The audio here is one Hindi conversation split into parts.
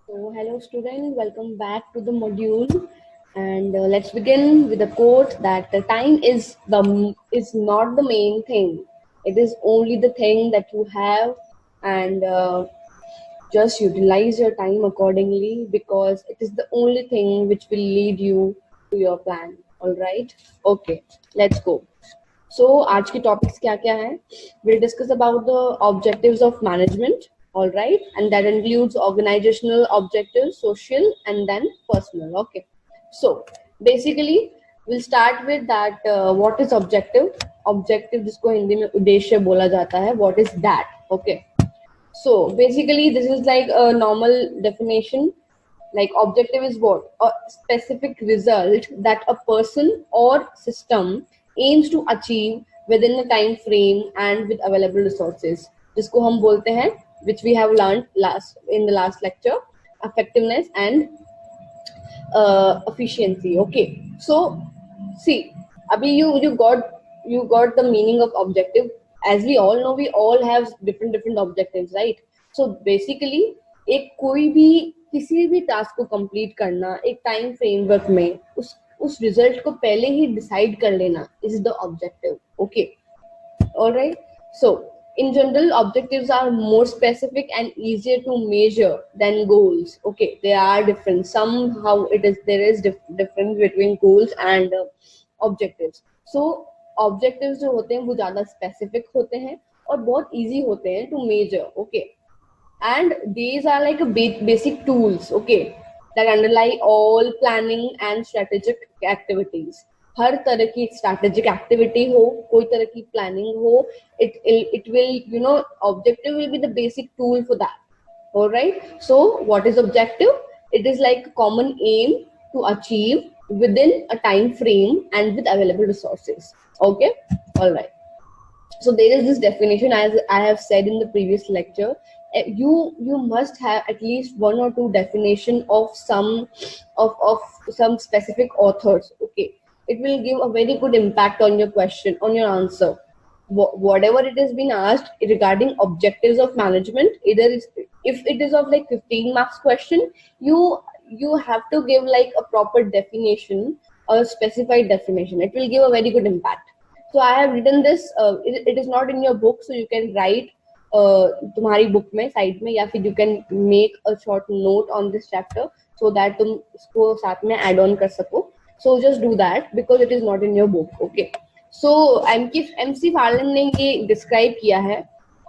So, hello students, welcome back to the module, and let's begin with a quote that the time is not the main thing. It is only the thing that you have, and just utilize your time accordingly because it is the only thing which will lead you to your plan. All right? Okay, let's go. So आज की टॉपिक्स क्या क्या हैं? We'll discuss about the objectives of management, all right, and that includes organizational objectives, social, and then personal. Okay, so basically we'll start with that. What is objective? Objective जिसको हिंदी में उद्देश्य बोला जाता है. What is that? Okay, so basically this is like a normal definition. Like objective is what? A specific result that a person or system aims to achieve within a time frame and with available resources. जिसको हम बोलते हैं, which we have learned in the last lecture, effectiveness and efficiency. Okay, so see, abhi you got the meaning of objective. As we all know, we all have different objectives, right? So basically एक कोई भी किसी भी टास्क को कंप्लीट करना एक टाइम फ्रेमवर्क में उस रिजल्ट को पहले ही डिसाइड कर लेना is the objective. Okay, alright. So in general, objectives are more specific and easier to measure than goals. Okay, they are different. Somehow there is difference between goals and objectives. So objectives जो होते हैं वो ज्यादा specific होते हैं और बहुत easy होते हैं to measure. Okay, and these are like a basic tools, okay, that underlie all planning and strategic activities. हर तरह की strategic activity हो, कोई तरह की planning हो, it will, you know, objective will be the basic tool for that. All right, so what is objective? It is like a common aim to achieve within a time frame and with available resources. Okay, all right. So there is this definition, as I have said in the previous lecture. You must have at least one or two definition of of some specific authors. Okay, it will give a very good impact on your question, on your answer. Whatever it has been asked regarding objectives of management, either if it is of like 15 marks question, you have to give like a proper definition or a specified definition. It will give a very good impact. So I have written this. It is not in your book, so you can write तुम्हारी बुक में साइड में, या फिर you can make a short note on this chapter so that तुम इसको साथ में add on कर सको. So just do that because it is not in your book. Okay. So MC फार्लन ने ये describe किया है.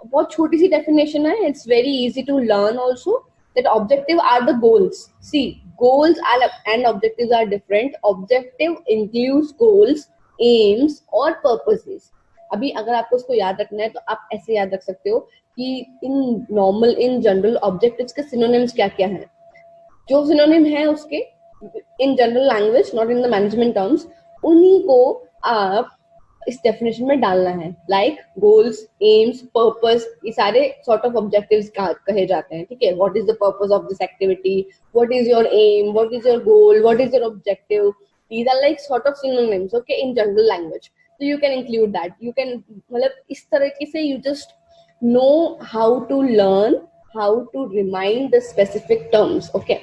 बहुत छोटी सी definition है. It's very easy to learn also. That objective are the goals. See, goals are and objectives are different. Objective includes goals, AIIMS और पर्पसेस. अभी अगर आपको उसको याद रखना है तो आप ऐसे याद रख सकते हो कि इन जनरल ऑब्जेक्टिव्स के सिनोनिम्स क्या क्या हैं. जो सिनोनिम है उसके in general language, not in the management terms, उन्हीं को आप इस डेफिनेशन में डालना है. लाइक गोल्स, एम्स, पर्पस, ये सारे सॉर्ट ऑफ ऑब्जेक्टिव्स कहे जाते हैं. ठीक है, what is the purpose of this activity, what is your aim, what is your goal, what is your objective. These are like sort of synonyms, okay, in general language. So you can include that. You can, मतलब इस तरीके से you just know how to learn, how to remind the specific terms. Okay.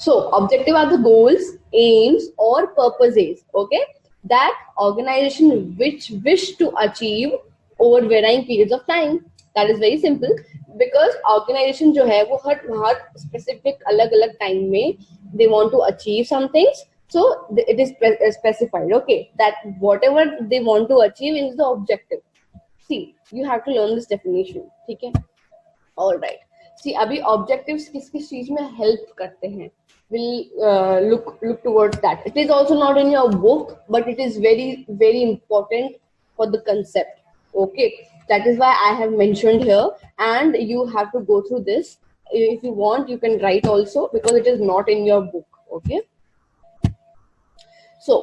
So objective are the goals, aims, or purposes. Okay, that organization which wish to achieve over varying periods of time. That is very simple because organization जो है वो हर specific अलग-अलग time में they want to achieve some things. So it is specified, okay, that whatever they want to achieve is the objective. See, you have to learn this definition. ठीक है, all right. See, अभी objectives किस चीज में help करते हैं? We'll look towards that. It is also not in your book, but it is very important for the concept. Okay, that is why I have mentioned here, and you have to go through this. If you want, you can write also because it is not in your book. Okay. So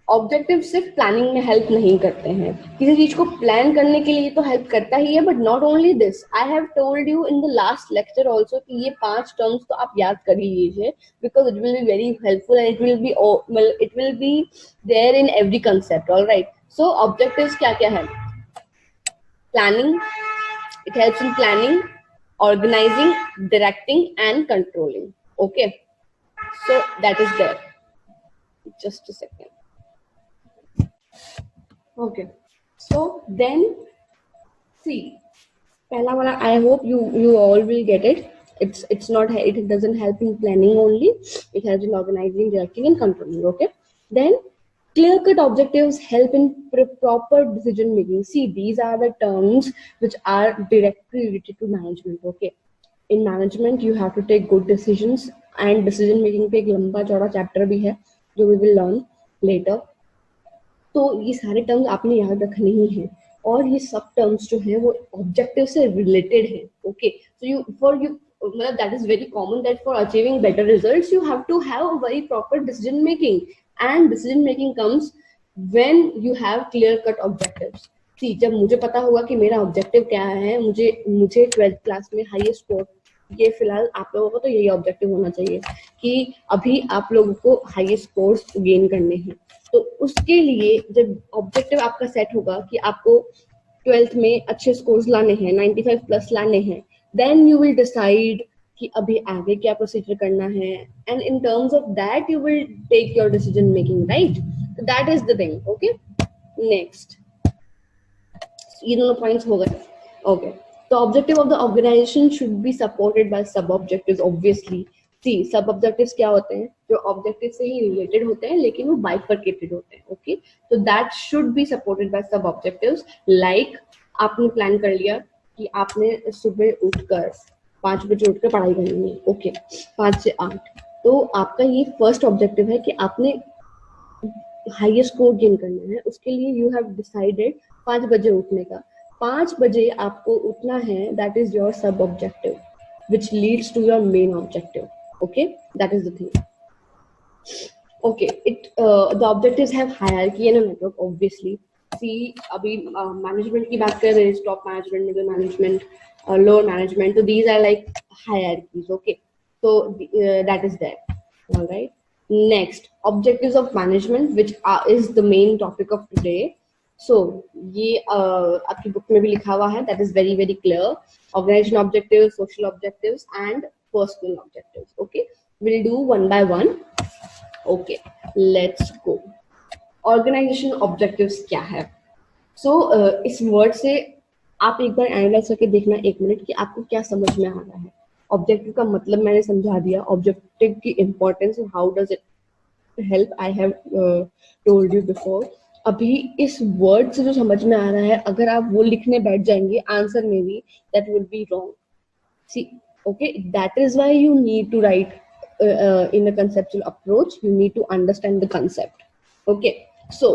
objective सिर्फ प्लानिंग में हेल्प नहीं करते हैं. किसी चीज को प्लान करने के लिए तो हेल्प करता ही है, but not only this. I have told you in the last lecture also कि ये 5 टर्म्स तो आप याद कर ही लीजिए because it will be very helpful and it will be there in every concept. Alright, so objectives क्या क्या है? Planning, it helps in planning, organizing, directing and controlling. Okay, so that is there. Just a second. Okay, so then see, pehla wala, I hope you all will get it. It's not, it doesn't help in planning only. It helps in organizing, directing, and controlling. Okay, then clear cut objectives help in proper decision making. See, these are the terms which are directly related to management. Okay, in management you have to take good decisions, and decision making पे एक लंबा चौड़ा चैप्टर भी है जो we will learn later. तो ये सारे टर्म्स आपने याद रखने ही हैं, और ये सब टर्म्स जो है वो ऑब्जेक्टिव से रिलेटेड है. Okay, so you for you, मतलब that is very common that for achieving better results you have to have a very proper decision making, and decision making comes when you have clear cut objectives. See, जब मुझे पता होगा कि मेरा ऑब्जेक्टिव क्या है, मुझे 12th क्लास में हाईएस्ट स्कोर, ये फिलहाल आप लोगों को तो यही ऑब्जेक्टिव होना चाहिए कि अभी आप लोगों को हाईएस्ट स्कोर्स गेन करने हैं. तो उसके लिए जब ऑब्जेक्टिव आपका सेट होगा कि आपको 12th में अच्छे स्कोर्स लाने हैं, 95 प्लस लाने हैं, देन यू विल डिसाइड कि अभी आगे क्या प्रोसीजर करना है, and in terms of that you will take your decision making, right? That is the thing. Okay, next, ये दोनों पॉइंट्स हो गए. ओके, the objective of the organization should be supported by sub objectives obviously. See, sub objectives क्या होते हैं, जो ऑब्जेक्टिव से ही रिलेटेड होते हैं लेकिन वो बाइफरकेटेड होते हैं. ओके, तो that should be supported by सब ऑब्जेक्टिव्स. लाइक आपने प्लान कर लिया कि आपने सुबह उठकर 5 बजे उठकर पढ़ाई करनी है. ओके, 5 से 8, तो आपका ये फर्स्ट ऑब्जेक्टिव है कि आपने हाईएस्ट स्कोर गेन करना है. उसके लिए यू हैव डिसाइडेड 5 बजे उठने का. 5 बजे आपको उठना है, दैट इज योर सब objective which leads to your main objective. Okay, that is the thing. Okay, the objectives have hierarchy and a network obviously. See, अभी management की बात कर रहे हैं, top management, middle management, lower management, so these are like hierarchies. Okay, so that is there. All right, next, objectives of management, which is the main topic of today. So ये आपकी बुक में भी लिखा हुआ है, that is very very clear. Organization objectives, social objectives, and personal objectives. Okay, we'll do one by one. Okay, let's go. Organization objectives क्या है? So इस वर्ड से आप एक बार एनालाइज करके देखना 1 मिनट कि आपको क्या समझ में आ रहा है. ऑब्जेक्टिव का मतलब मैंने समझा दिया, ऑब्जेक्टिव की importance, how does it help, I have told you before. अभी इस वर्ड से जो समझ में आ रहा है, अगर आप वो लिखने बैठ जाएंगे आंसर में भी, that would be wrong. See, okay, that is why you need to write in a conceptual approach. You need to understand the concept. Okay, so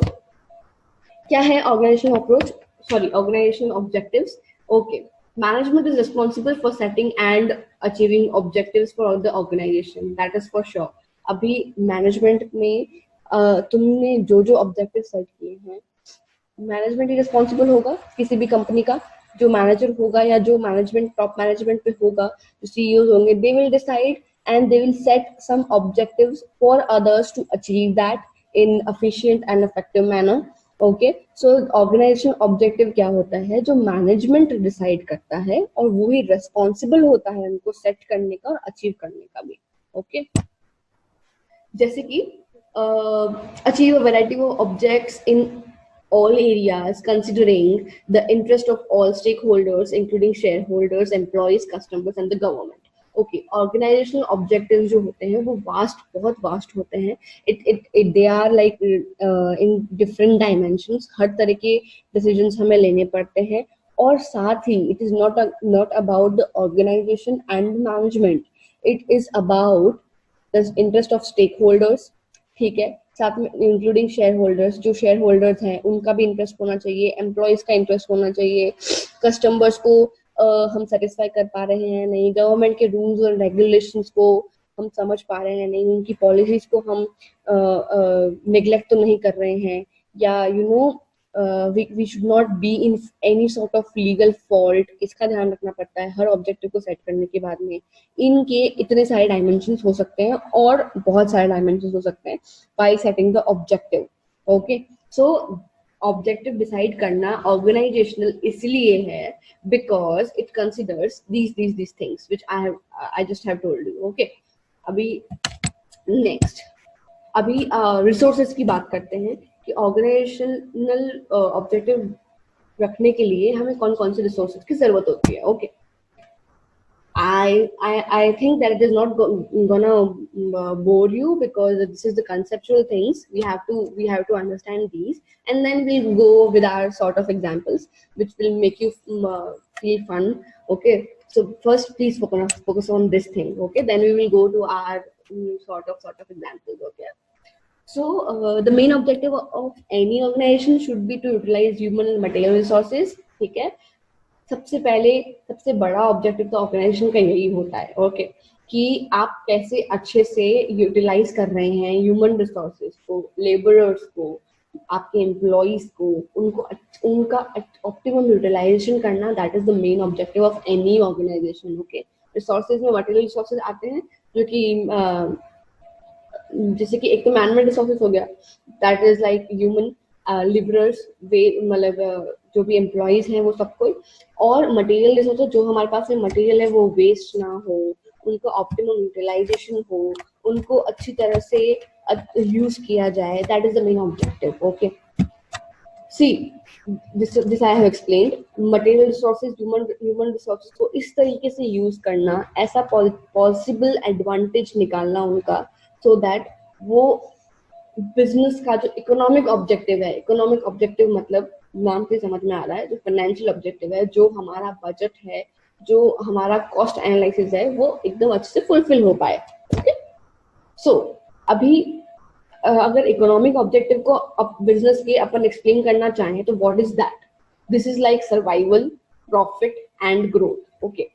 क्या है organisation approach, sorry organisation objectives. Okay, management is responsible for setting and achieving objectives for the organisation, that is for sure. अभी मैनेजमेंट में तुमने जो जो ऑब्जेक्टिव सेट किए हैं, मैनेजमेंट ही रिस्पॉन्सिबल होगा किसी भी कंपनी का. जो मैनेजर होगा या जो मैनेजमेंट टॉप मैनेजमेंट पे होगा, जो सीईओ होंगे, they will decide and they will set some objectives for others to achieve that in efficient and effective manner. Okay, so organisation objective क्या होता है, जो मैनेजमेंट डिसाइड करता है और वो ही रिस्पॉन्सिबल होता है उनको सेट करने का और अचीव करने का भी. ओके, जैसे कि achieve a variety of objects in all areas considering the interest of all stakeholders including shareholders, employees, customers and the government. Okay, organizational objectives जो होते हैं वो बहुत वास्ट होते हैं. they are like in different dimensions. हर तरह के decisions हमें लेने पड़ते हैं, और साथ ही it is not about the organization and management. It is about the interest of stakeholders. ठीक है, साथ में इंक्लूडिंग शेयर होल्डर्स, जो शेयर होल्डर्स हैं उनका भी इंटरेस्ट होना चाहिए, एम्प्लॉयज का इंटरेस्ट होना चाहिए, कस्टमर्स को हम सेटिस्फाई कर पा रहे हैं नहीं, गवर्नमेंट के रूल्स और रेगुलेशंस को हम समझ पा रहे हैं नहीं, उनकी पॉलिसीज को हम नेग्लेक्ट तो नहीं कर रहे हैं, या you know we should not be in any sort of legal fault. इसका ध्यान रखना पड़ता है हर ऑब्जेक्टिव को सेट करने के बाद में. इनके इतने सारे डायमेंशंस हो सकते हैं और बहुत सारे डायमेंशंस हो सकते हैं by setting the objective. Okay, so objective decide करना ऑर्गेनाइजेशनल इसलिए है because it considers these things which I just have told you. Okay, अभी नेक्स्ट, अभी रिसोर्सेज की बात करते हैं कि ऑर्गेनाइजेशनल ऑब्जेक्टिव रखने के लिए हमें कौन कौन से रिसोर्सेज की जरूरत होती है. Okay, I think that it is not gonna bore you, because this is the conceptual things we have to understand these, and then we'll go with our sort of examples which will make you feel fun. Okay, so first please focus on this thing. Okay, then we will go to our sort of examples. Okay, so the main objective of any organization should be to utilize human and material resources. ठीक है, सबसे पहले सबसे बड़ा ऑब्जेक्टिव तो ऑर्गेनाइजेशन का यही होता है. ओके, कि आप कैसे अच्छे से यूटिलाइज कर रहे हैं ह्यूमन रिसोर्सेज को, लेबरर्स को, आपके एम्प्लॉइज को, उनका ऑप्टिमम यूटिलाइजेशन करना. That is the main objective of any organisation. Okay, resources में मटेरियल रिसोर्सेज आते हैं जो कि जैसे कि एक तो मैनमेड रिसोर्सेज हो गया, दैट इज लाइक ह्यूमन लिबरर्स, वे मतलब जो भी एम्प्लॉइज हैं वो सब कोई, और मटेरियल रिसोर्सेज जो हमारे पास में मटेरियल है वो वेस्ट ना हो, उनका ऑप्टिमम यूटिलाइजेशन हो, उनको अच्छी तरह से यूज किया जाए. That is the main objective. Okay, see this I have explained. Material resources, human resources को इस तरीके से यूज करना, ऐसा पॉसिबल एडवांटेज निकालना उनका, सो दैट वो बिजनेस का जो इकोनॉमिक ऑब्जेक्टिव है, इकोनॉमिक ऑब्जेक्टिव मतलब नाम से समझ में आ रहा है, जो फाइनेंशियल ऑब्जेक्टिव है, जो हमारा बजट है, जो हमारा कॉस्ट एनालिसिस है, वो एकदम अच्छे से फुलफिल हो पाए. ओके, सो अभी अगर इकोनॉमिक ऑब्जेक्टिव को बिजनेस के अपन एक्सप्लेन करना चाहें तो what is that? This is like survival, profit and growth. Okay,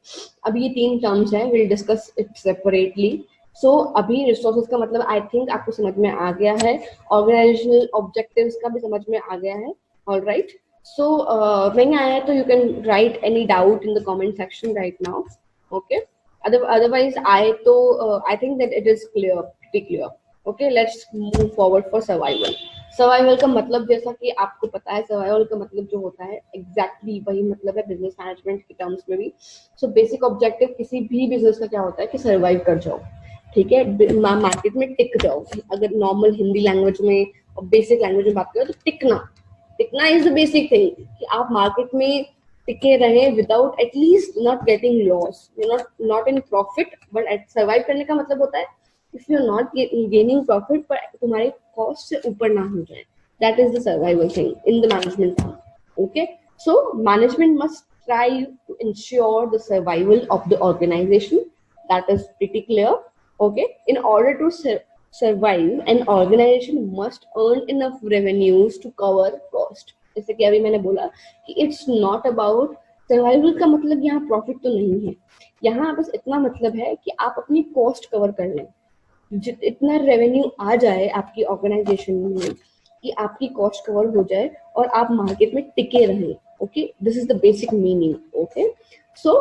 अब ये तीन टर्म्स हैं, विल डिस्कस इट सेपरेटली. सो अभी रिसोर्सेज का मतलब आई थिंक आपको समझ में आ गया है, ऑर्गेनाइजेशनल ऑब्जेक्टिव्स का भी समझ में आ गया है. ऑलराइट, सो नहीं आया है तो you can write any doubt in the comment section right now. Okay, otherwise I think that it is clear, pretty clear. Okay, let's move forward for survival. Survival का मतलब जैसा कि आपको पता है, सर्वाइवल का मतलब जो होता है एग्जैक्टली वही मतलब है बिजनेस मैनेजमेंट के टर्म्स में भी. सो बेसिक ऑब्जेक्टिव किसी भी बिजनेस का क्या होता है कि सर्वाइव कर जाओ. ठीक है, मार्केट में टिक जाओ. अगर नॉर्मल हिंदी लैंग्वेज में और बेसिक लैंग्वेज में बात करें तो टिकना इज द बेसिक थिंग, कि आप मार्केट में टिके रहे without at least not getting loss, not in profit, but survive करने का मतलब होता है if you're not gaining profit पर तुम्हारे कॉस्ट से ऊपर ना हो जाए. that is the survival thing in the management term. Okay, so management must try to ensure the survival of the organization. That is pretty clear. Okay, in order to survive, an organization must earn enough revenues to cover cost. जैसे कि अभी मैंने बोला कि it's not about सर्वाइवल का मतलब यहाँ प्रॉफिट तो नहीं है, यहाँ बस इतना मतलब है कि आप अपनी कॉस्ट कवर कर लें, इतना रेवेन्यू आ जाए आपकी ऑर्गेनाइजेशन में कि आपकी कॉस्ट कवर हो जाए और आप मार्केट में टिके रहें. Okay, this is the basic meaning. Okay, so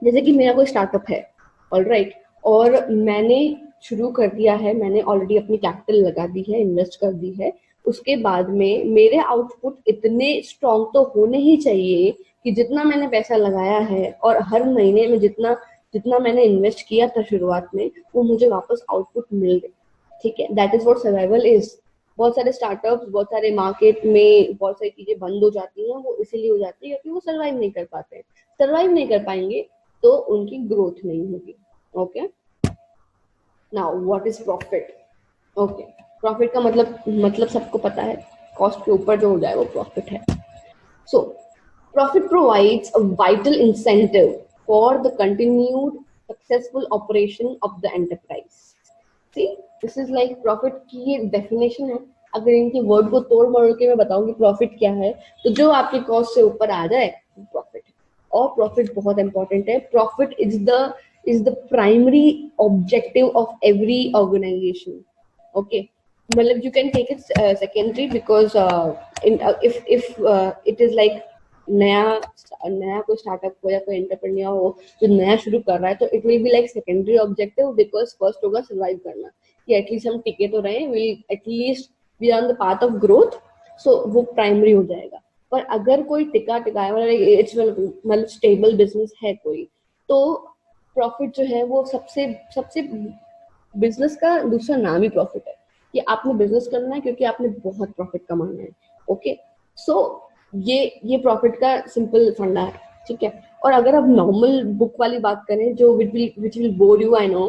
जैसे कि मेरा कोई स्टार्टअप है, ऑलराइट, और मैंने शुरू कर दिया है, मैंने ऑलरेडी अपनी कैपिटल लगा दी है, इन्वेस्ट कर दी है, उसके बाद में मेरे आउटपुट इतने स्ट्रॉन्ग तो होने ही चाहिए कि जितना मैंने पैसा लगाया है और हर महीने में जितना मैंने इन्वेस्ट किया था शुरुआत में, वो मुझे वापस आउटपुट मिल गए. ठीक है, that is what survival is. बहुत सारे स्टार्टअप्स, बहुत सारे मार्केट में बहुत सारी चीजें बंद हो जाती हैं, वो इसीलिए हो जाती है क्योंकि वो सर्वाइव नहीं कर पाते हैं. सर्वाइव नहीं कर पाएंगे तो उनकी ग्रोथ नहीं होगी. Okay, now what is profit? Okay, profit का मतलब सबको पता है, कॉस्ट के ऊपर जो हो जाए वो प्रॉफिट है. So profit provides a vital incentive for the continued successful operation of the enterprise. See, this is like profit की definition है. अगर इनके वर्ड को तोड़ मरोड़ के मैं बताऊं कि प्रॉफिट क्या है, तो जो आपकी कॉस्ट से ऊपर आ जाए प्रॉफिट. और प्रॉफिट बहुत इंपॉर्टेंट है. Profit is the primary objective of every organisation. Okay, मतलब you can take it secondary because if it is like नया कोई स्टार्टअप हो या कोई एंटरप्रेन्योर हो जो नया शुरू कर रहा है, तो it will be like secondary objective, because first होगा सर्वाइव करना, कि एटलीस्ट हम टिके तो रहे, will at least be on the path of growth. So वो प्राइमरी हो जाएगा. पर अगर कोई टिका है, मतलब स्टेबल बिजनेस है कोई, तो प्रॉफिट जो है वो सबसे बिजनेस का दूसरा नाम ही प्रॉफिट है, कि आपने बिजनेस करना है क्योंकि आपने बहुत प्रॉफिट कमाना है। ओके, सो ये प्रॉफिट का सिंपल फंडा है, ठीक है। और अगर आप नॉर्मल बुक वाली बात करें, जो which will bore you, I know,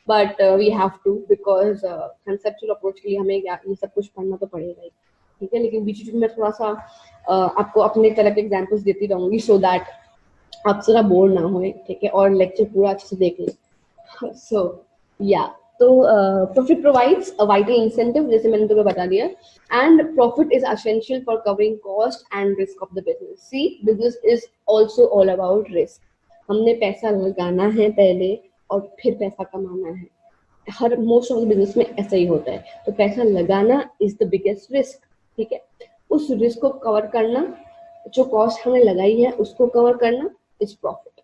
but we have to, because conceptual approach के लिए हमें ये सब कुछ पढ़ना तो पड़ेगा ही, ठीक है। लेकिन बीच बीच में मैं थोड़ा सा आपको अपने तरह के एग्जाम्पल्स देती रहूंगी, सो दैट आप जरा बोर ना होए, ठीक है, और लेक्चर पूरा अच्छे से देख लें। सो या, तो profit provides a vital incentive, जैसे मैंने तुम्हें बता दिया, and profit is essential for covering cost and risk of the business. See, business is also all about risk. हमने पैसा लगाना है पहले और फिर पैसा कमाना है। हर मोस्ट ऑफ द बिजनेस में ऐसा ही होता है। तो पैसा लगाना इज द बिगेस्ट रिस्क, ठीक है। उस रिस्क को कवर करना, जो कॉस्ट हमने लगाई है उसको कवर करना इज प्रॉफिट,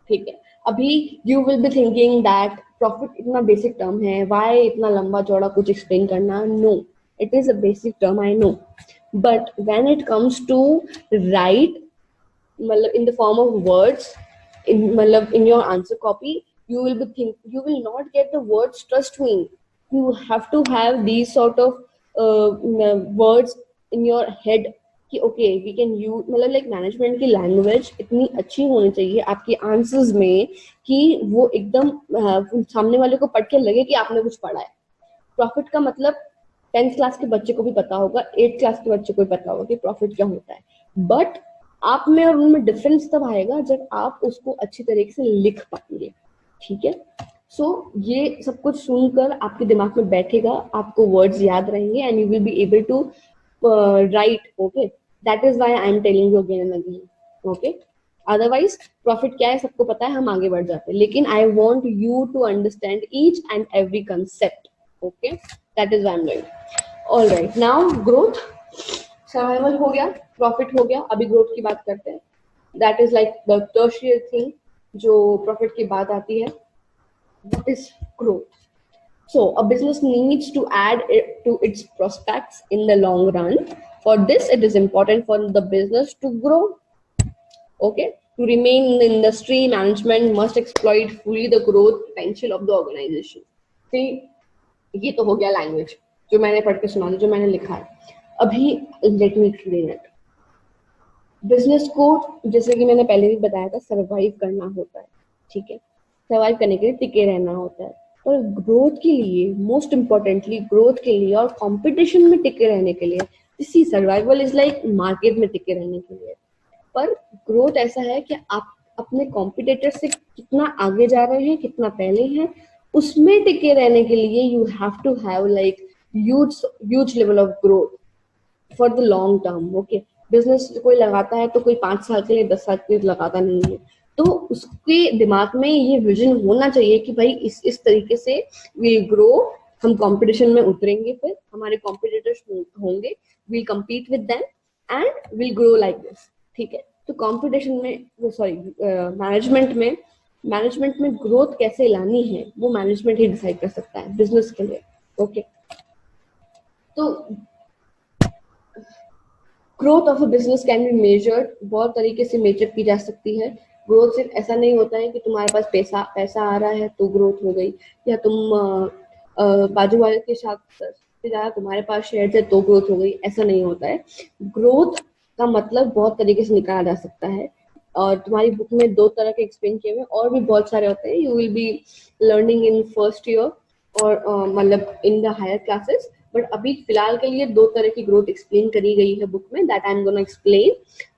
ठीक है। अभी you will be thinking that profit इतना बेसिक टर्म है, वाई इतना लंबा चौड़ा कुछ एक्सप्लेन करना। No, it is a basic term, I know, but when it comes to write, मतलब in the form of words, in your answer copy, you will not get the words, trust me. You have to have these sort of words in your head कि ओके वी कैन यूज, मतलब लाइक मैनेजमेंट की लैंग्वेज इतनी अच्छी होनी चाहिए आपके आंसर्स में कि वो एकदम सामने वाले को पढ़ के लगे कि आपने कुछ पढ़ा है। प्रॉफिट का मतलब 10th क्लास के बच्चे को भी पता होगा, 8th क्लास के बच्चे को भी पता होगा कि प्रॉफिट क्या होता है, बट आप में और उनमें डिफरेंस तब आएगा जब आप उसको अच्छी तरीके से लिख पाएंगे, ठीक है। सो ये सब कुछ सुनकर आपके दिमाग में बैठेगा, आपको वर्ड्स याद रहेंगे and you will be able to write. Okay, that is why I am telling you again and again, okay. Otherwise profit क्या है सबको पता है, हम आगे बढ़ जाते हैं, लेकिन I want you to understand each and every concept, okay, that is why I am doing. Alright, now growth, survival हो गया, प्रॉफिट हो गया, अभी ग्रोथ की बात करते हैं। That is like the tertiary thing जो प्रॉफिट की बात आती है। What is growth? So a business needs to add it to its prospects in the long run. For this, it is important for the business to grow. Okay, to remain in the industry, management must exploit fully the growth potential of the organization. See, ये तो हो गया लैंग्वेज जो मैंने पढ़ के सुना, जो मैंने लिखा है। अभी let me explain it. Business को, जैसे कि मैंने पहले भी बताया था, सरवाइव करना होता है, ठीक है। सरवाइव करने के लिए टिके रहना होता है, और ग्रोथ के लिए, मोस्ट इम्पोर्टेंटली ग्रोथ के लिए और कंपटीशन में टिके रहने के लिए, इसी सर्वाइवल इज लाइक मार्केट में टिके रहने के लिए। पर ग्रोथ ऐसा है कि आप अपने कॉम्पिटिटर से कितना आगे जा रहे हैं, कितना पहले हैं, उसमें टिके रहने के लिए you have to have like huge level of growth for the long term. Okay, business कोई लगाता है तो कोई 5 साल के लिए, 10 साल के लिए लगाता नहीं है, तो उसके दिमाग में ये विजन होना चाहिए कि भाई इस तरीके से विल ग्रो, हम कंपटीशन में उतरेंगे, फिर हमारे कॉम्पिटिटर्स होंगे, will compete with them and will grow like this, ठीक है। तो कंपटीशन में, सॉरी, मैनेजमेंट में ग्रोथ कैसे लानी है वो मैनेजमेंट ही डिसाइड कर सकता है बिजनेस के लिए, ओके। तो growth of a business can be measured, बहुत तरीके से मेजर की जा सकती है। ग्रोथ सिर्फ ऐसा नहीं होता है कि तुम्हारे पास पैसा आ रहा है तो ग्रोथ हो गई, या तुम बाजू वाले के साथ से ज्यादा तुम्हारे पास शेयर है तो ग्रोथ हो गई, ऐसा नहीं होता है। ग्रोथ का मतलब बहुत तरीके से निकाला जा सकता है, और तुम्हारी बुक में 2 तरह के एक्सप्लेन किए हुए, और भी बहुत सारे होते हैं। You will be learning in first year और मतलब in the higher classes, but अभी फिलहाल के लिए 2 तरह की ग्रोथ एक्सप्लेन करी गई है बुक में, that I am gonna explain,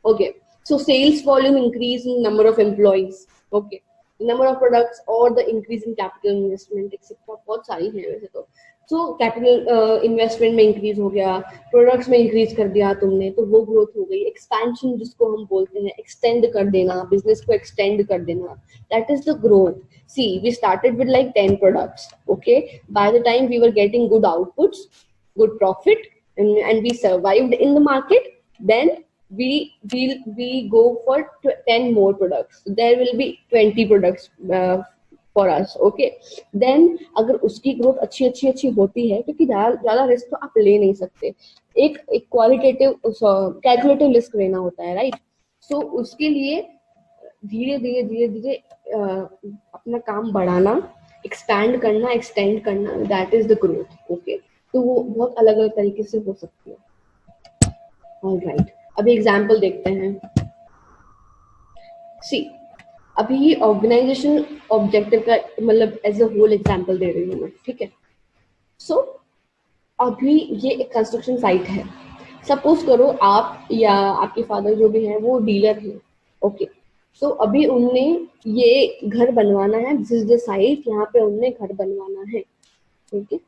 okay. So sales volume, increase in number of employees, okay, number of products और the increase in capital investment etcetera, बहुत सारी है वैसे तो। सो कैपिटल इन्वेस्टमेंट में इंक्रीज हो गया, प्रोडक्ट्स में इंक्रीज कर दिया तुमने, तो वो ग्रोथ हो गई। एक्सपेंशन जिसको हम बोलते हैं, एक्सटेंड कर देना, बिजनेस को एक्सटेंड कर देना, that is the growth. See, we started with like 10 products, okay? By the time we were getting good outputs, good profit, and we survived in the market, then we go for 10 more products. So there will be 20 products for us, okay? Then अगर उसकी ग्रोथ अच्छी होती है, क्योंकि ज्यादा रिस्क तो आप ले नहीं सकते, एक क्वालिटेटिव कैलकुलेटिव रिस्क लेना होता है, राइट? सो उसके लिए धीरे धीरे अपना काम बढ़ाना, एक्सपैंड करना, एक्सटेंड करना, that is the growth. Okay, तो वो बहुत अलग अलग तरीके से हो सकती है। ऑलराइट, अभी एग्जाम्पल देखते हैं। सी, अभी ऑर्गेनाइजेशन ऑब्जेक्टिव का मतलब एज अ होल एग्जाम्पल दे रही हूँ मैं, ठीक है। सो अभी ये एक कंस्ट्रक्शन साइट है। सपोज करो आप या आपके फादर जो भी हैं वो डीलर हैं। ओके, सो अभी उनने ये घर बनवाना है, दिस इज द साइट, यहाँ पे उनने घर बनवाना है। ठीक है,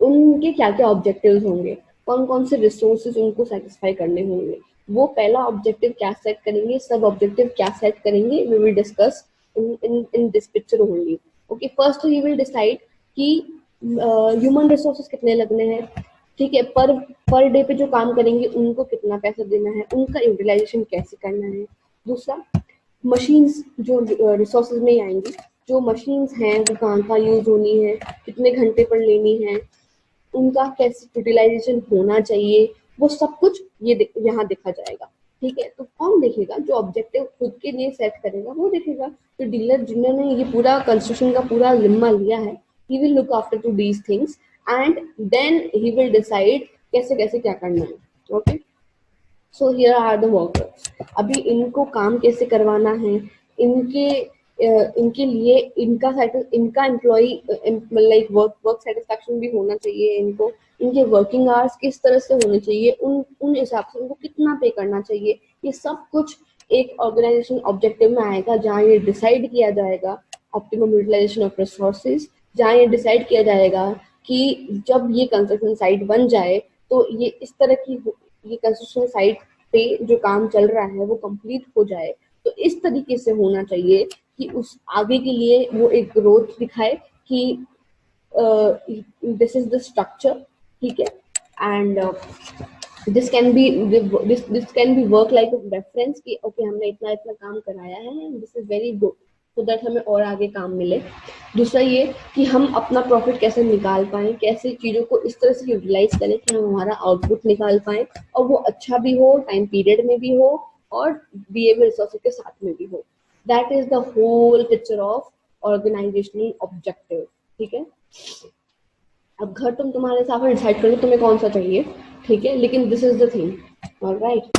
उनके क्या क्या ऑब्जेक्टिव्स होंगे, कौन कौन से रिसोर्सेज उनको सेटिस्फाई करने होंगे, वो पहला ऑब्जेक्टिव क्या सेट करेंगे, सब ऑब्जेक्टिव क्या सेट करेंगे, we will discuss in this picture only. Okay, first he will decide कि ह्यूमन रिसोर्सेज कितने लगने हैं। ठीक है, पर डे पे जो काम करेंगे उनको कितना पैसा देना है, उनका यूटिलाइजेशन कैसे करना है। दूसरा, मशीन्स जो रिसोर्सेज में ही आएंगी, जो मशीन्स हैं वो कहाँ कहाँ यूज होनी है, कितने घंटे पर लेनी है, उनका कैसे यूटिलाइजेशन होना चाहिए, वो सब कुछ ये यहाँ देखा जाएगा। ठीक है, तो कौन देखेगा, जो ऑब्जेक्टिव खुद के लिए सेट करेगा वो देखेगा। तो डीलर जिन्होंने ये पूरा कंस्ट्रक्शन का पूरा जिम्मा लिया है, he will look after to these things and then he will decide कैसे कैसे क्या करना है। Okay, so here are the workers. अभी इनको काम कैसे करवाना है, इनके इनके लिए इनका एम्प्लॉय लाइक वर्क सेटिस्फैक्शन भी होना चाहिए इनको, इनके वर्किंग आवर्स किस तरह से होने चाहिए, उन उन हिसाब से उनको कितना पे करना चाहिए, ये सब कुछ एक ऑर्गेनाइजेशन ऑब्जेक्टिव में आएगा, जहाँ ये डिसाइड किया जाएगा ऑप्टिमम यूटिलाइजेशन ऑफ रिसोर्सेज, जहाँ ये डिसाइड किया जाएगा कि जब ये कंस्ट्रक्शन साइट बन जाए तो ये इस तरह की, ये कंस्ट्रक्शन साइट पे जो काम चल रहा है वो कंप्लीट हो जाए तो इस तरीके से होना चाहिए कि उस आगे के लिए वो एक ग्रोथ दिखाए कि दिस इज द स्ट्रक्चर। ठीक है, and this can be this can be work like a reference कि ओके हमने इतना इतना काम कराया है, this is very good, so that हमें और आगे काम मिले। दूसरा ये कि हम अपना प्रॉफिट कैसे निकाल पाए, कैसे चीज़ों को इस तरह से यूटिलाइज करें कि हम हमारा आउटपुट निकाल पाए और वो अच्छा भी हो, टाइम पीरियड में भी हो और दिए हुए रिसोर्सेज के साथ में भी हो। That is the whole picture of organisational objective. ठीक है, अब घर तुम्हारे हिसाब से डिसाइड कर लो तुम्हें कौन सा चाहिए। ठीक है, लेकिन this is the thing. Alright,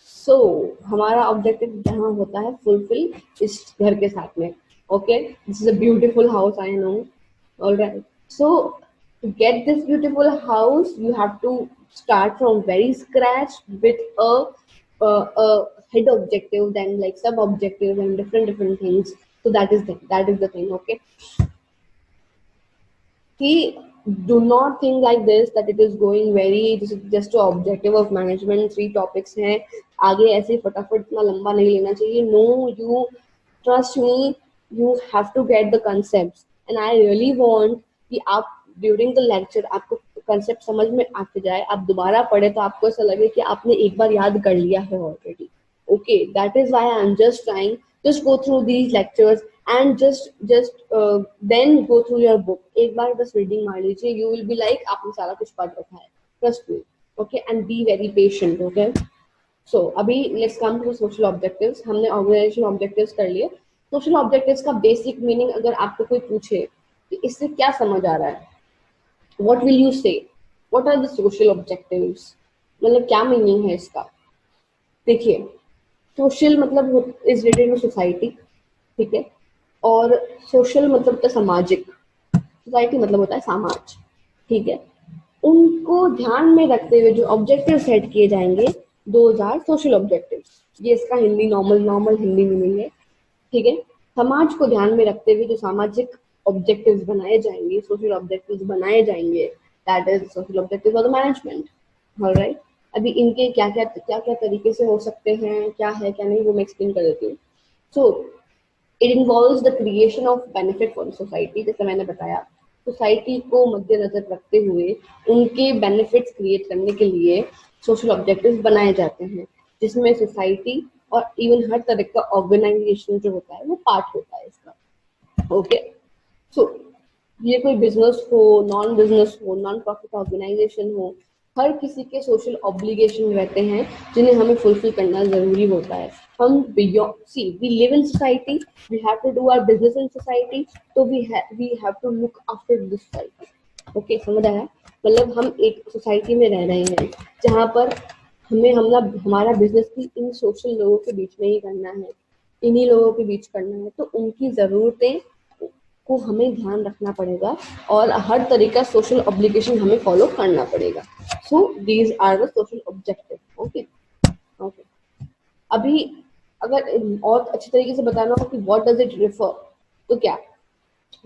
so हमारा ऑब्जेक्टिव जहाँ होता है फुलफिल इस घर के साथ में। Okay, this is a beautiful house, I know. Alright, so to get this beautiful house you have to start from very scratch with a head objective, then like sub objectives and different things. So that is the thing. Okay, he do not think like this that it is going very, this is just a objective of management, 3 topics हैं, आगे ऐसे फटाफट इतना लंबा नहीं लेना चाहिए। No, you trust me, you have to get the concepts and I really want कि आप during the lecture आपको कंसेप्ट समझ में आके जाए, आप दोबारा पढ़े तो आपको ऐसा लगे कि आपने एक बार याद कर लिया है already. Okay, that is why I am just trying, just go through these lectures and just then go through your book, एक बार बस रीडिंग मार लीजिए, you will be like आपने सारा कुछ पढ़ रखा है, trust me। Okay, and be very patient। Okay, so अभी let's come to social objectives। हमने organization objectives कर लिए। social objectives का basic meaning अगर आपको कोई पूछे कि इससे क्या समझ आ रहा है, what will you say, what are the social objectives, मतलब क्या मीनिंग है इसका। देखिए, सोशल मतलब इज रिलेटेड टू सोसाइटी। ठीक है, और सोशल मतलब होता है सामाजिक, सोसाइटी मतलब होता है समाज। ठीक है, उनको ध्यान में रखते हुए जो ऑब्जेक्टिव सेट किए जाएंगे, 2000 सोशल ऑब्जेक्टिव, ये इसका हिंदी नॉर्मल हिंदी मीनिंग है। ठीक है, समाज को ध्यान में रखते हुए जो सामाजिक ऑब्जेक्टिव्स बनाए जाएंगे, सोशल ऑब्जेक्टिव्स बनाए जाएंगे, that is social objective of the management. Alright, अभी इनके क्या क्या तरीके से हो सकते हैं, क्या है क्या नहीं, वो मैं एक्सप्लेन कर देती हूँ। So it involves the creation of benefit for society, जैसे मैंने बताया सोसाइटी को मद्देनजर रखते हुए उनके बेनिफिट्स क्रिएट करने के लिए सोशल ऑब्जेक्टिव्स बनाए जाते हैं, जिसमें सोसाइटी और इवन हर तरह का ऑर्गेनाइजेशन जो होता है वो पार्ट होता है इसका। ओके, सो ये कोई बिजनेस हो, नॉन बिजनेस हो, नॉन प्रॉफिट ऑर्गेनाइजेशन हो, हर किसी के सोशल ऑब्लिगेशन रहते हैं जिन्हें हमें फुलफिल करना जरूरी होता है. हम beyond, see we live in society, we have to do our business in society, तो we have to look after this society. Okay, समझ आया? मतलब हम एक सोसाइटी में रह रहे हैं जहाँ पर हमें हमारा बिजनेस भी इन सोशल लोगों के बीच में ही करना है, इन्हीं लोगों के बीच करना है, तो उनकी ज़रूरतें को हमें ध्यान रखना पड़ेगा और हर तरीका सोशल ऑब्लिगेशन हमें फॉलो करना पड़ेगा. So these are the social objective. Okay okay. अभी अगर और अच्छी तरीके से बताना हो कि व्हाट डज इट रिफर, तो क्या,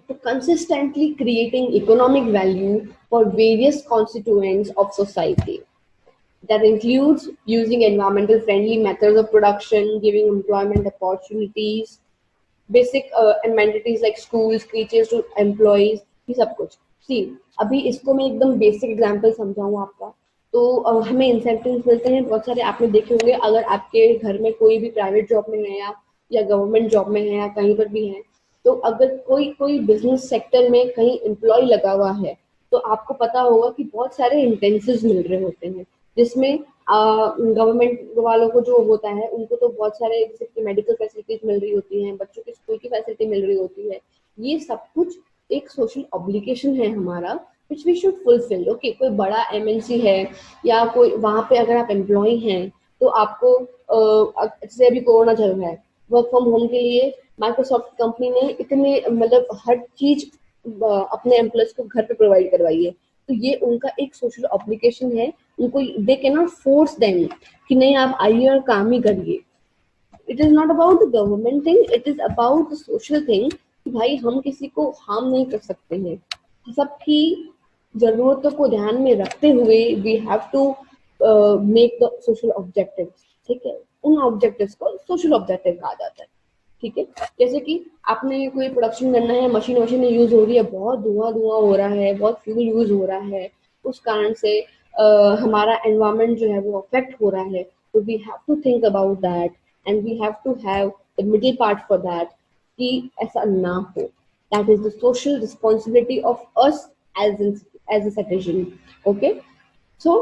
to consistently creating economic value for various constituents of society. That includes using environmental friendly methods of production, giving employment opportunities, basic amenities like schools, creatures to employees, ये सब कुछ. सी, अभी इसको मैं एकदम बेसिक एग्जांपल समझाऊँ आपका, तो हमें इंसेंटिव्स मिलते हैं बहुत सारे. आपने देखे होंगे, अगर आपके घर में कोई भी प्राइवेट जॉब में है या गवर्नमेंट जॉब में है या कहीं पर भी है, तो अगर कोई बिजनेस सेक्टर में कहीं एम्प्लॉय लगा हुआ है, तो आपको पता होगा कि बहुत सारे इंटेंसिव्स मिल रहे होते हैं, जिसमें गवर्नमेंट वालों को जो होता है उनको तो बहुत सारे जैसे कि मेडिकल फैसिलिटीज मिल रही होती हैं, बच्चों की स्कूल की फैसिलिटी मिल रही होती है. ये सब कुछ एक सोशल ऑब्लिगेशन है हमारा, which we should fulfil. Okay, कोई बड़ा एमएनसी है या कोई वहाँ पे अगर आप एम्प्लॉय हैं, तो आपको जैसे अभी कोरोना चल रहा है, वर्क फ्रॉम होम के लिए माइक्रोसॉफ्ट कंपनी ने इतने मतलब हर चीज अपने एम्प्लॉयज को घर पे प्रोवाइड करवाई है, तो ये उनका एक सोशल ऑब्लिगेशन है. उनको they can not force them कि नहीं आप आइए और काम ही करिए. It is not about the government thing, it is about the social thing कि भाई हम किसी को हार्म नहीं कर सकते हैं. सबकी जरूरतों को ध्यान में रखते हुए we have to make the social objectives. ठीक है, उन ऑब्जेक्टिव्स को सोशल ऑब्जेक्टिव कहा जाता है. ठीक है, जैसे कि आपने कोई प्रोडक्शन करना है, मशीन यूज हो रही है, बहुत धुआं हो रहा है, बहुत फ्यूल यूज हो रहा है, उस कारण से हमारा एनवायरमेंट जो है वो अफेक्ट हो रहा है. तो we have to think about that and we have to have the middle part for that कि ऐसा ना हो. That is the social responsibility of us as a citizen. Okay, so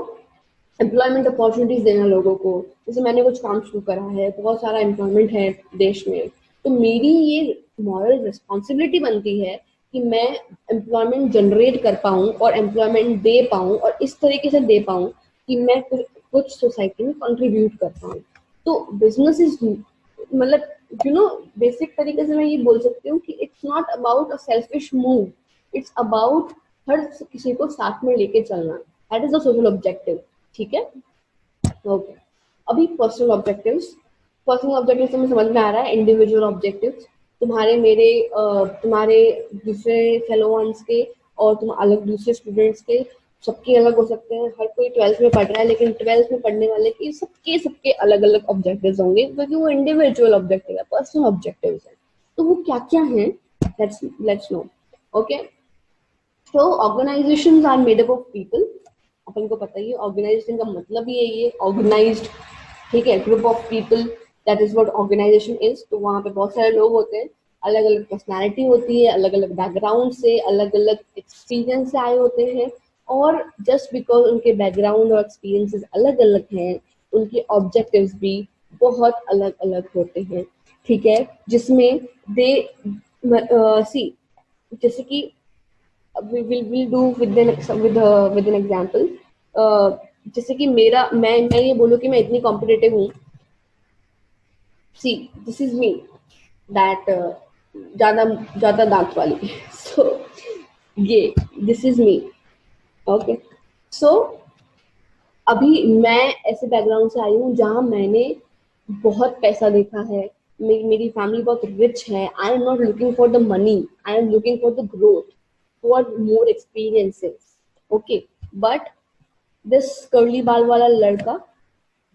employment opportunities देना लोगों को. जैसे मैंने कुछ काम शुरू करा है, बहुत सारा एम्प्लॉयमेंट है देश में, तो मेरी ये मॉरल रिस्पॉन्सिबिलिटी बनती है कि मैं एम्प्लॉयमेंट जनरेट कर पाऊँ और एम्प्लॉयमेंट दे पाऊँ और इस तरीके से दे पाऊँ कि मैं कुछ सोसाइटी में कंट्रीब्यूट कर पाऊँ. तो बिजनेस इज मतलब बेसिक तरीके से मैं ये बोल सकती हूँ कि it's not about a selfish move, it's about her किसी को साथ में लेके चलना. That is the social objective. ठीक है, ओके. अभी पर्सनल ऑब्जेक्टिव्स से समझ में आ रहा है. इंडिविजुअल ऑब्जेक्टिव्स तुम्हारे मेरे तुम्हारे दूसरे फेलो वंस के और तुम अलग दूसरे स्टूडेंट्स के, सबके अलग हो सकते हैं. हर कोई 12th में पढ़ रहा है, लेकिन 12th में पढ़ने वाले की सबके अलग अलग ऑब्जेक्टिव्स होंगे, क्योंकि वो इंडिविजुअल ऑब्जेक्टिव है, पर्सनल ऑब्जेक्टिव्स है. तो वो क्या क्या है, लेट्स नो. ओके, तो organisations are made up of people. अपन को पता ही है ऑर्गेनाइजेशन का मतलब ही यही है, ऑर्गेनाइज्ड. ठीक है, group of people, that is what organisation is. तो वहाँ पे बहुत सारे लोग होते हैं, अलग अलग पर्सनैलिटी होती है, अलग अलग बैकग्राउंड से, अलग अलग एक्सपीरियंस से आए होते हैं. और जस्ट बिकॉज उनके बैकग्राउंड और एक्सपीरियंसेस अलग अलग हैं, उनके ऑब्जेक्टिव्स भी बहुत अलग अलग होते हैं. ठीक है, जिसमें दे सी, जैसे कि we'll do with an example. जैसे कि मैं ये बोलूँ कि मैं इतनी कॉम्पिटिटिव हूँ. सी, दिस इज मी दैट ज्यादा ज्यादा दांत वाली. सो ये दिस इज मी. ओके, सो अभी मैं ऐसे बैकग्राउंड से आई हूँ जहाँ मैंने बहुत पैसा देखा है, मेरी फैमिली बहुत रिच है. I am not looking for the money, I am looking for the growth, for more experiences. Okay, but this curly बाल वाला लड़का,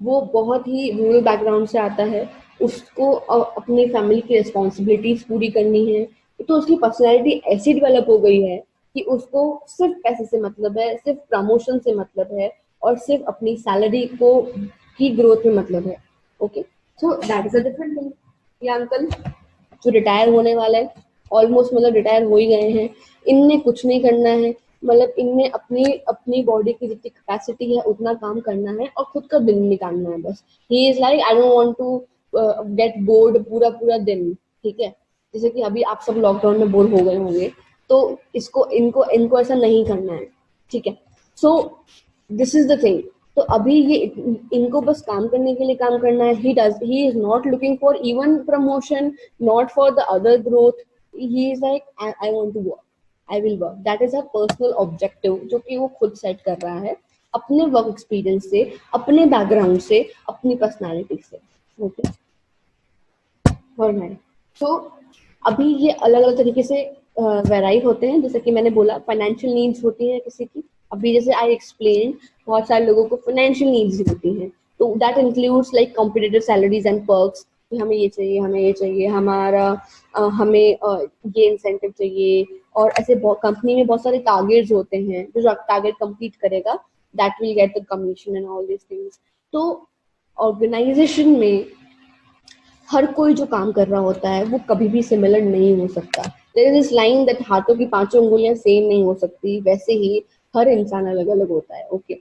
वो बहुत ही रूरल बैकग्राउंड से आता है, उसको अपनी फैमिली की रिस्पॉन्सिबिलिटीज पूरी करनी है. तो उसकी पर्सनैलिटी ऐसी डेवलप हो गई है कि उसको सिर्फ पैसे से मतलब है, सिर्फ प्रमोशन से मतलब है और सिर्फ अपनी सैलरी को की ग्रोथ में मतलब है. Okay, so that is a different thing. ये अंकल जो रिटायर होने वाला है, ऑलमोस्ट मतलब रिटायर हो ही गए हैं, इनने कुछ नहीं करना है, मतलब इनमें अपनी अपनी बॉडी की जितनी कैपेसिटी है उतना काम करना है और खुद का दिन निकालना है बस। He is like I don't want to get bored पूरा पूरा दिन, ठीक है। जैसे कि अभी आप सब लॉकडाउन में बोर हो गए होंगे, तो इसको इनको इनको ऐसा नहीं करना है, ठीक है। So this is the thing. तो अभी ये इनको बस काम करने के लिए काम करना है। He is not looking for even promotion, not for the other growth. He is like I want to work, I will work. That is a personal objective जो कि वो खुद सेट कर रहा है अपने वर्क एक्सपीरियंस से, अपने बैकग्राउंड से, अपनी पर्सनालिटी से। ओके, और मैं तो अभी ये अलग अलग तरीके से वेराई होते हैं। जैसे कि मैंने बोला फाइनेंशियल नीड्स होती है किसी की। अभी जैसे आई एक्सप्लेन, बहुत सारे लोगों को फाइनेंशियल नीड्स होती हैं, तो that includes like competitive salaries and perks, कि हमें ये चाहिए, हमें ये चाहिए, हमारा हमें ये इंसेंटिव चाहिए। और ऐसे कंपनी में बहुत सारे टारगेट्स होते हैं, जो टारगेट कंप्लीट करेगा that will get the commission and all this things. तो ऑर्गेनाइजेशन में हर कोई जो काम कर रहा होता है वो कभी भी सिमिलर नहीं हो सकता। There is this line that हाथों की पांचों उंगलियां सेम नहीं हो सकती, वैसे ही हर इंसान अलग अलग होता है। Okay,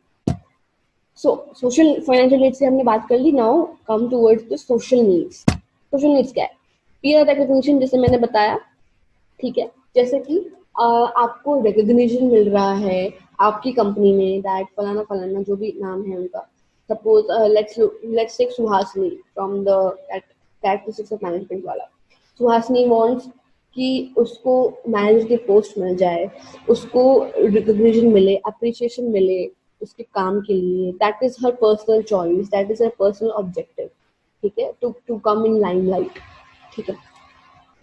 so social financial needs से हमने बात कर ली। Now come towards the social needs. Social needs क्या है? पीयर रिकग्निशन, जैसे मैंने बताया, ठीक है। जैसे कि आपको रिकग्निशन मिल रहा है आपकी कंपनी में, दैट फलाना फलाना जो भी नाम है उनका, suppose let's take Suhasini from the characteristics of management वाला। सुहासिनी वांट्स कि उसको मैनेजर की पोस्ट मिल जाए, उसको रिकग्निशन मिले, अप्रिसिएशन मिले उसके काम के लिए। That is her personal choice, that is her personal objective, ठीक है, टू कम इन लाइमलाइट, ठीक है।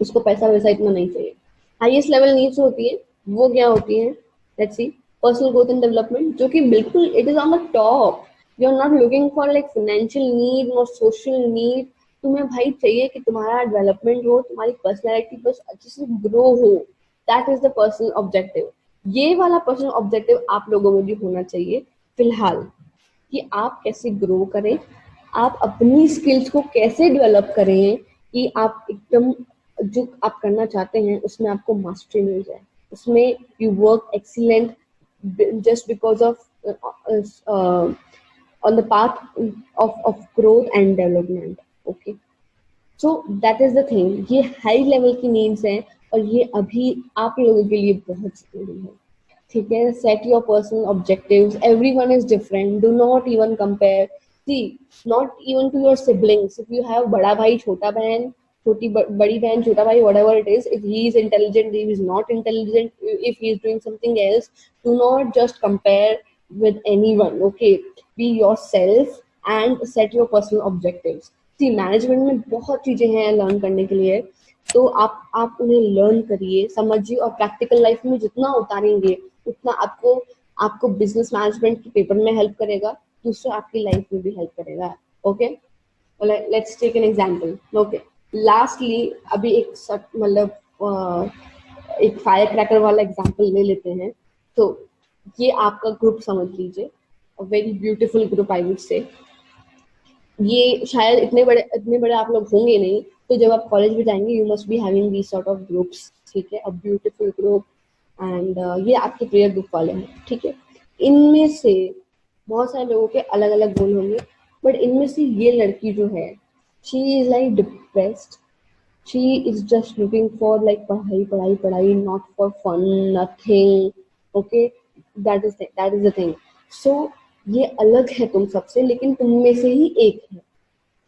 उसको पैसा वैसा इतना नहीं चाहिए। हाईएस्ट लेवल नीड्स होती है, वो क्या होती है? Let's see, personal growth and development, जो कि बिल्कुल it is on the top. You are not looking for like financial need और सोशल नीड। तुम्हें भाई चाहिए कि तुम्हारा डेवलपमेंट हो, तुम्हारी पर्सनैलिटी बस अच्छे से ग्रो हो। That is the personal objective. ये वाला पर्सनल ऑब्जेक्टिव आप लोगों में भी होना चाहिए फिलहाल, कि आप कैसे ग्रो करें, आप अपनी स्किल्स को कैसे डेवलप करें, कि आप एकदम जो आप करना चाहते हैं उसमें आपको मास्टरी मिल जाए, उसमें you work excellent just because of on the path of growth and development. Okay, so that is the thing। ये हाई लेवल की नीड्स हैं और ये अभी आप लोगों के लिए बहुत जरूरी है, ठीक है। Set your personal objectives, everyone is different, do not even compare. See, not even to your siblings, if you have बड़ा भाई छोटा बहन, बड़ी बहन छोटा भाई, whatever it is, if he is intelligent, he is not intelligent, if he is doing something else, do not just compare with anyone। Okay, be yourself and set your personal objectives। See, management में बहुत चीजें हैं लर्न करने के लिए, तो आप उन्हें लर्न करिए, समझिए, और प्रैक्टिकल लाइफ में जितना उतारेंगे उतना आपको आपको बिजनेस मैनेजमेंट के पेपर में हेल्प करेगा, दूसरा आपकी लाइफ में भी हेल्प करेगा। Okay, let's take an example. Okay, lastly अभी एक मतलब एक फायर क्रैकर वाला एग्जांपल ले लेते हैं। तो ये आपका ग्रुप समझ लीजिए, very beautiful group I would say. ये शायद इतने बड़े आप लोग होंगे नहीं, तो जब आप कॉलेज में जाएंगे you must be having these sort of groups, ठीक है, अ ब्यूटीफुल ग्रुप। एंड ये आपके प्रेयर ग्रुप वाले हैं, ठीक है। इनमें से बहुत सारे लोगों के अलग अलग गोल होंगे, बट इनमें से ये लड़की जो है, she is like depressed, she is just looking for like पढ़ाई पढ़ाई पढ़ाई, not for fun, nothing. Okay, that is the thing. So ये अलग है तुम सबसे, लेकिन तुम में से ही एक है।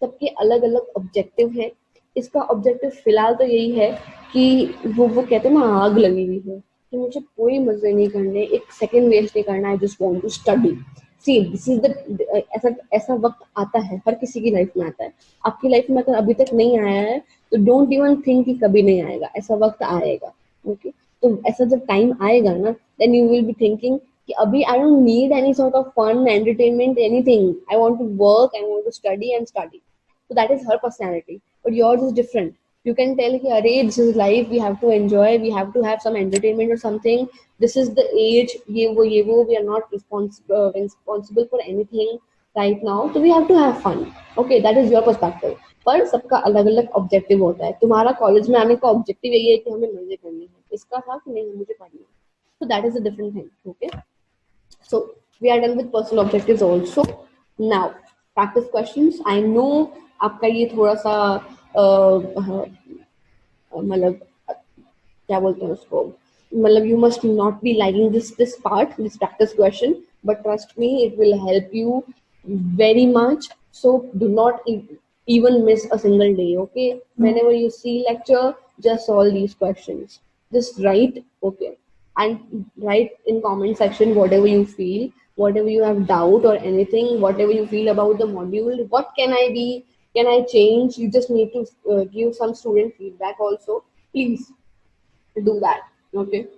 सबके अलग अलग ऑब्जेक्टिव है। इसका ऑब्जेक्टिव फिलहाल तो यही है कि वो कहते हैं ना, आग लगी हुई है कि मुझे कोई मजे नहीं करने, एक सेकंड वेस्ट नहीं करना, I just want to study. See, this is the ऐसा ऐसा वक्त आता है, हर किसी की लाइफ में आता है। आपकी लाइफ में अगर अभी तक नहीं आया है तो डोंट इवन थिंक कि कभी नहीं आएगा, ऐसा वक्त आएगा। ओके, तो ऐसा जब टाइम आएगा ना, then you will be thinking कि अभी I don't need any sort of fun, entertainment, anything, I want to work, I want to study and study. So that is her personality, but yours is different. You can tell कि अरे this is life, we have to enjoy, we have to have some entertainment or something, this is the age, ये वो, we are not responsible for anything right now, so we have to have fun। Okay, that is your perspective। पर सबका अलग अलग ऑब्जेक्टिव होता है। तुम्हारा कॉलेज में आने का ऑब्जेक्टिव यही है कि हमें मजे करने हैं, इसका था कि नहीं मुझे पढ़ना है, So that is a different thing. Okay, so we are done with personal objectives also. Now practice questions. I know आपका ये थोड़ा सा मतलब क्या बोलते हैं उसको, मतलब you must not be liking this part, this practice question, but trust me, it will help you very much. So do not even miss a single day. Okay, whenever you see lecture, just solve these questions, just write. Okay, and write in comment section whatever you feel, whatever you have doubt or anything, whatever you feel about the module, what can I be, can I change. You just need to give some student feedback also, please do that. Okay,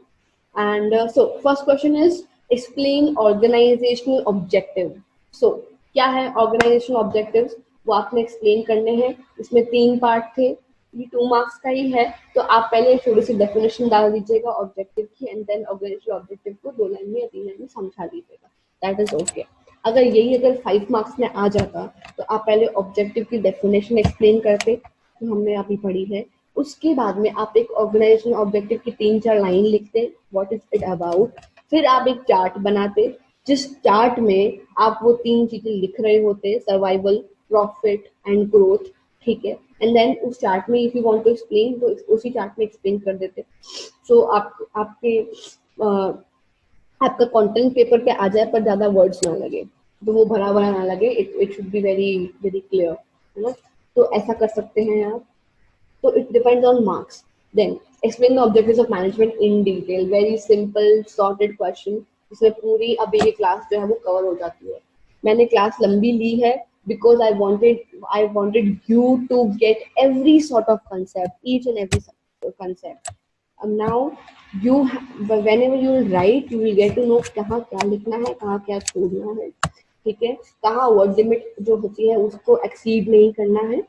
and so first question is explain organizational objective. So क्या है organizational objectives, वो आपने explain करने हैं. इसमें 3 पार्ट थे, ये 2 मार्क्स का ही है, तो आप पहले थोड़ी सी डेफिनेशन डाल दीजिएगा ऑब्जेक्टिव की, एंड देन ऑर्गेनाइजेशन ऑब्जेक्टिव को 2 लाइन में या 3 लाइन में समझा दीजिएगा. That is okay. अगर 5 मार्क्स में आ जाता तो आप पहले ऑब्जेक्टिव की डेफिनेशन एक्सप्लेन करते, जो हमने अभी पढ़ी है. उसके बाद में आप एक ऑर्गेनाइजेशन ऑब्जेक्टिव की 3-4 लाइन लिखते, व्हाट इज इट अबाउट. फिर आप एक चार्ट बनाते, जिस चार्ट में आप वो 3 चीजें लिख रहे होते, सर्वाइवल, प्रॉफिट एंड ग्रोथ. ठीक है, एंड देन उस चार्ट में if you want to explain तो उसी चार्ट में एक्सप्लेन कर देते. सो आपका कंटेंट पेपर पे आ जाए पर ज्यादा वर्ड्स ना लगे, तो वो भरा भरा ना लगे. It should be very very clear, है ना. तो ऐसा कर सकते हैं आप. So it depends on marks. Then explain the objectives of management in detail. Very simple, sorted question. इसमें पूरी अभी ये क्लास जो है वो कवर हो जाती है. मैंने क्लास लंबी ली है because I wanted you to get every sort of concept, each and every concept. Now whenever you will write, you will get to know कहाँ क्या लिखना है, कहाँ क्या छोड़ना है. ठीक है, कहाँ वर्ड लिमिट जो होती है उसको एक्सीड नहीं करना है,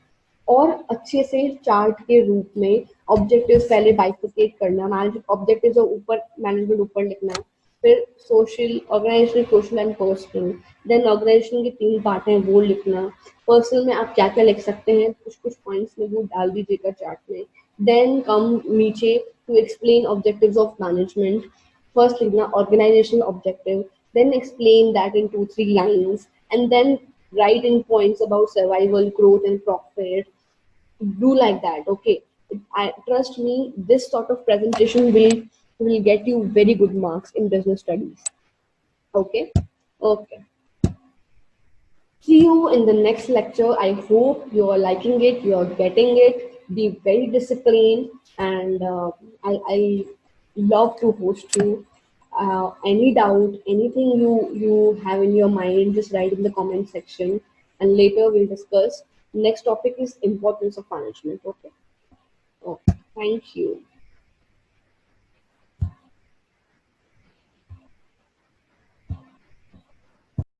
और अच्छे से चार्ट के रूप में ऑब्जेक्टिव्स पहले बाइफरकेट करना. मैनेजमेंट ऑब्जेक्टिव्स ऊपर, मैनेजमेंट ऊपर लिखना है, फिर social, organisation, social and personal. Then organisation के 3 पार्ट हैं वो लिखना. पर्सनल में आप क्या क्या लिख सकते हैं, कुछ कुछ पॉइंट्स में वो डाल दीजिएगा चार्ट में. देन कम नीचे to explain objectives of management. First लिखना organisation objective, then explain that in 2-3 lines, and then write in points about survival, growth and profit. Do like that. Okay, trust me, this sort of presentation will get you very good marks in business studies. Okay. Okay, see you in the next lecture. I hope you are liking it, you are getting it. Be very disciplined, and I love to host you. Any doubt, anything you have in your mind, just write in the comment section, and later we'll discuss. Next topic is importance of management. Okay. Okay, thank you.